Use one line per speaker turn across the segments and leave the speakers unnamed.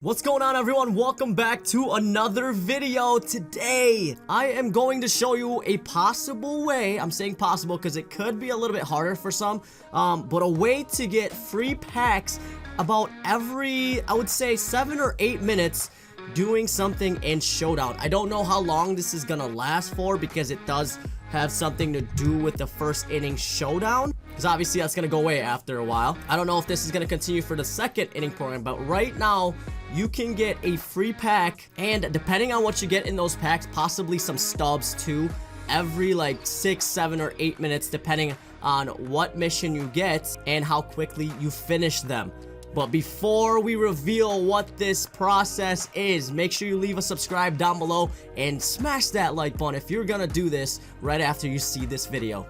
What's going on, everyone? Welcome back to another video. Today I am going to show you a possible way. I'm saying possible because it could be a little bit harder for some, but a way to get free packs about every, I would say, 7 or 8 minutes doing something in Showdown. I don't know how long this is gonna last for because it does have something to do with the first inning showdown, because obviously that's gonna go away after a while. I don't know if this is gonna continue for the second inning program, but right now you can get a free pack, and depending on what you get in those packs, possibly some stubs too, every like 6, 7, or 8 minutes, depending on what mission you get and how quickly you finish them. But before we reveal what this process is, make sure you leave a subscribe down below and smash that like button if you're gonna do this right after you see this video.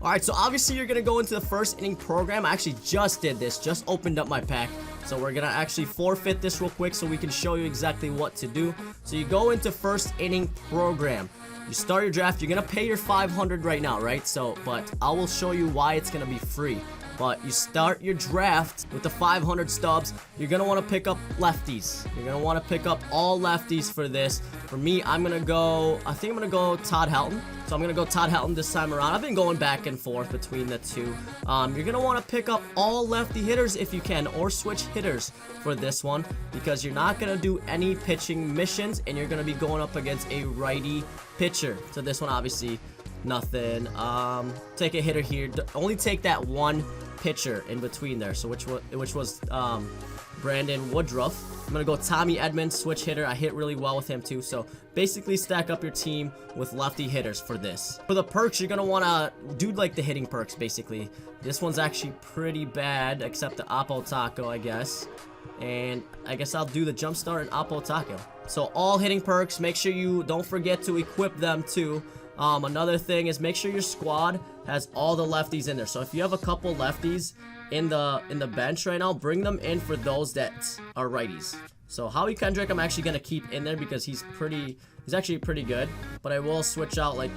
Alright, so obviously you're gonna go into the first inning program. I actually just did this, just opened up my pack. So we're gonna actually forfeit this real quick so we can show you exactly what to do. So you go into first inning program. You start your draft. You're gonna pay your 500 right now, right? But I will show you why it's gonna be free. But you start your draft with the 500 stubs. You're gonna want to pick up lefties. You're gonna want to pick up all lefties for this. For me, I think I'm gonna go Todd Helton. So I'm gonna go Todd Helton this time around. I've been going back and forth between the two. You're gonna want to pick up all lefty hitters if you can, or switch hitters for this one, because you're not gonna do any pitching missions and you're gonna be going up against a righty pitcher. So this one, obviously nothing. Take a hitter here. Only take that one pitcher in between there. So which was Brandon Woodruff. I'm gonna go Tommy Edman, switch hitter. I hit really well with him too. So basically stack up your team with lefty hitters for this. For the perks, you're gonna wanna do like the hitting perks basically. This one's actually pretty bad, except the Oppo Taco, I guess. And I guess I'll do the jump start and Oppo Taco. So all hitting perks, make sure you don't forget to equip them too. Another thing is make sure your squad has all the lefties in there. So if you have a couple lefties in the bench right now, bring them in for those that are righties. So Howie Kendrick I'm actually gonna keep in there because he's actually pretty good. But I will switch out like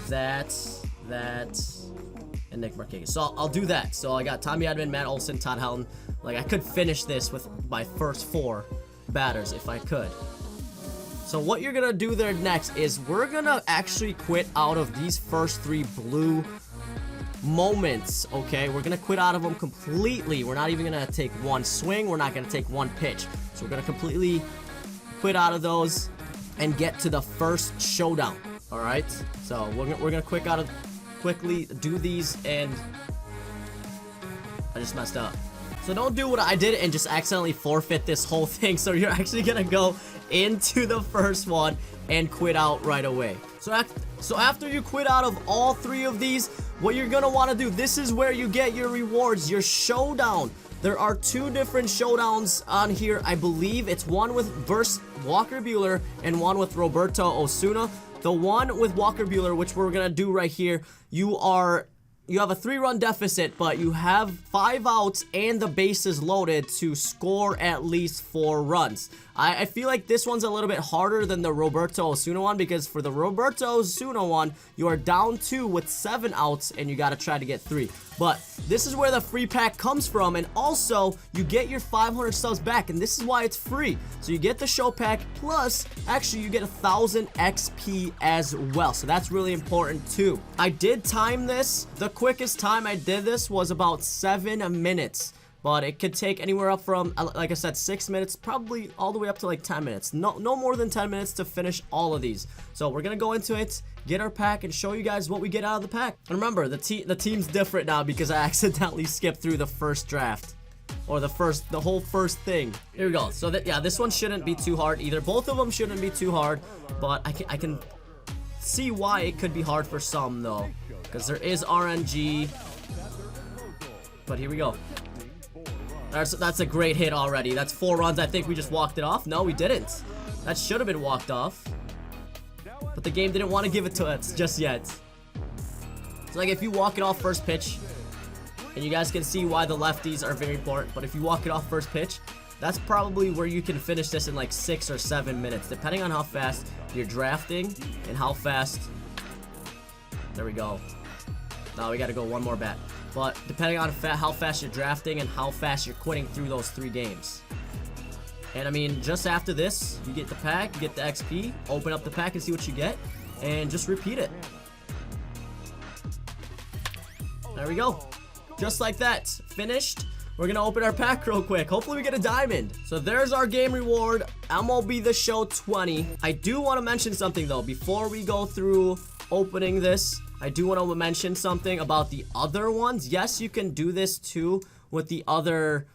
that, and Nick Markakis. So I'll do that. So I got Tommy Edman, Matt Olson, Todd Helton. Like, I could finish this with my first 4 batters if I could. So what you're gonna do there next is we're gonna actually quit out of these first 3 blue moments, okay? We're gonna quit out of them completely. We're not even gonna take one swing. We're not gonna take one pitch. So we're gonna completely quit out of those and get to the first showdown, all right? So we're gonna quickly do these, and I just messed up. So don't do what I did and just accidentally forfeit this whole thing. So you're actually gonna go into the first one and quit out right away. So after you quit out of all 3 of these, what you're gonna want to do, this is where you get your rewards, your showdown. There are 2 different showdowns on here. I believe it's one with versus Walker Buehler and one with Roberto Osuna. The one with Walker Buehler, which we're gonna do right here, you have a 3-run deficit, but you have 5 outs and the bases loaded to score at least 4 runs. I feel like this one's a little bit harder than the Roberto Osuna one, because for the Roberto Osuna one, you are down 2 with 7 outs and you gotta try to get 3. But this is where the free pack comes from, and also you get your 500 subs back, and this is why it's free. So you get the show pack, plus actually you get 1,000 XP as well. So that's really important too. I did time this. The quickest time I did this was about 7 minutes. But it could take anywhere up from, like I said, 6 minutes, probably all the way up to like 10 minutes. No more than 10 minutes to finish all of these. So we're gonna go into it, get our pack, and show you guys what we get out of the pack. And remember, the team's different now because I accidentally skipped through the first draft. Or the whole first thing. Here we go. So yeah, this one shouldn't be too hard either. Both of them shouldn't be too hard, but I can see why it could be hard for some though, because there is RNG. But here we go. That's a great hit already. That's 4 runs. I think we just walked it off. No, we didn't. That should have been walked off. But the game didn't want to give it to us just yet. So like if you walk it off first pitch, and you guys can see why the lefties are very important, but if you walk it off first pitch, that's probably where you can finish this in like 6 or 7 minutes, depending on how fast you're drafting and how fast. There we go. Now we got to go one more bat. but depending on how fast you're drafting and how fast you're quitting through those 3 games. And I mean, just after this, you get the pack, you get the XP, open up the pack and see what you get, and just repeat it. There we go. Just like that. Finished. We're gonna open our pack real quick. Hopefully we get a diamond. So there's our game reward, MLB The Show 20. I do want to mention something though. Before we go through opening this, I do want to mention something about the other ones. Yes, you can do this too with the other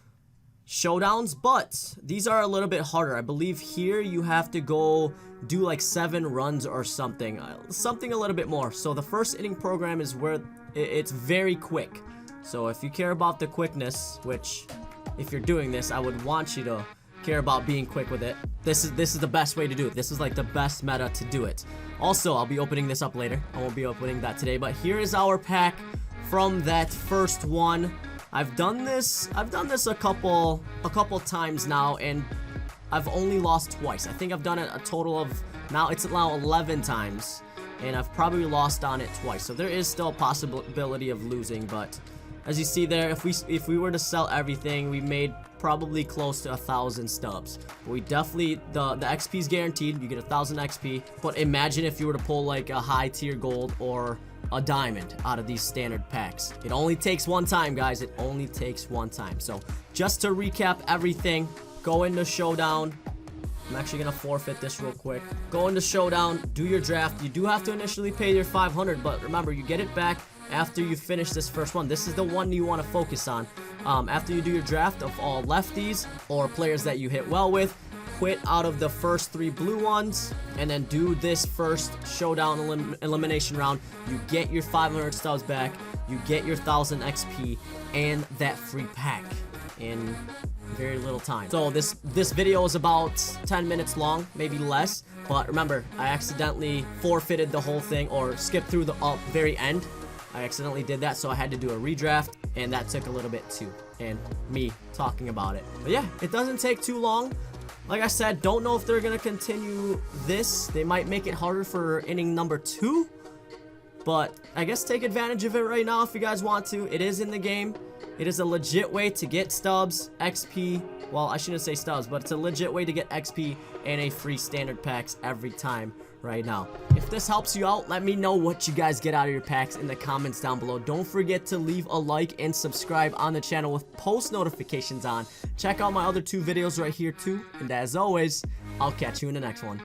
showdowns, but these are a little bit harder. I believe here you have to go do like 7 runs or something. Something a little bit more. So the first inning program is where it's very quick. So if you care about the quickness, which if you're doing this, I would want you to care about being quick with it. This is the best way to do it. This is like the best meta to do it. Also, I'll be opening this up later. I won't be opening that today, but here is our pack from that first one. I've done this a couple times now, and I've only lost twice. I think I've done it a total of, now it's now 11 times, and I've probably lost on it twice. So there is still a possibility of losing, but as you see there, if we were to sell everything, we made probably close to 1,000 stubs. But we definitely, the XP is guaranteed. You get 1,000 XP. But imagine if you were to pull like a high tier gold or a diamond out of these standard packs. It only takes one time, guys. It only takes one time. So just to recap everything, go into showdown. I'm actually gonna forfeit this real quick. Go into showdown, do your draft. You do have to initially pay your 500, but remember, you get it back after you finish this first one. This is the one you want to focus on. After you do your draft of all lefties or players that you hit well with, quit out of the first 3 blue ones, and then do this first showdown elimination round. You get your 500 stubs back, you get your 1,000 XP, and that free pack in very little time. So this video is about 10 minutes long, maybe less, but remember, I accidentally forfeited the whole thing or skipped through the very end. I accidentally did that, so I had to do a redraft, and that took a little bit too, and me talking about it. But yeah, it doesn't take too long. Like I said, don't know if they're gonna continue this. They might make it harder for inning number 2, but I guess take advantage of it right now if you guys want to. It is in the game. It is a legit way to get stubs, XP. Well, I shouldn't say stubs, but it's a legit way to get XP and a free standard packs every time right now. If this helps you out, let me know what you guys get out of your packs in the comments down below. Don't forget to leave a like and subscribe on the channel with post notifications on. Check out my other 2 videos right here too. And as always, I'll catch you in the next one.